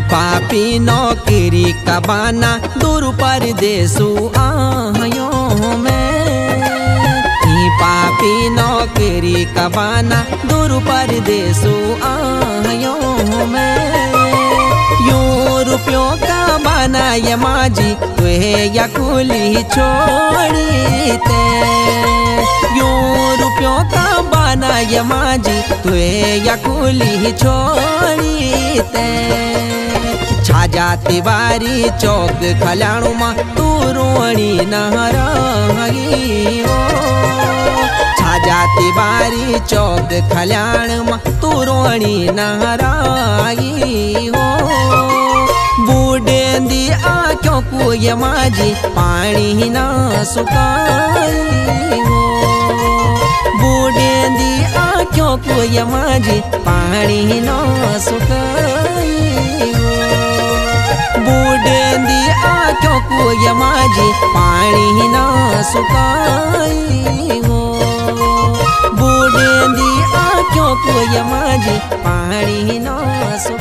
पापी नौकरी का बाना दूर परदेसु आयो में। पापी नौकरी का बाना दूर परदेसु आयो में। यूं रुपयों का बाना ये माजी तुहे या कुली छोड़ी ते। यूं रुपयों का बाना ये माजी तुहे या कुली छोड़ी ते। छाजा तिवारी चौक खलाणु मा तू रोणी नहराई हो। छाजा तिवारी चौक खलाण मा तू रोणी नहराई हो। बूढ़ेंदी आँखों को ये माजी पानी ना सुकाई हो। बूढ़ेंदी आँखों को ये माजी पानी ना सुकाई हो। बूढ़ेंदी आँखों को ये माजी पानी ना सुकाई हो। बूढ़ेंदी आँखों को ये माजी पानी ना सुकाई।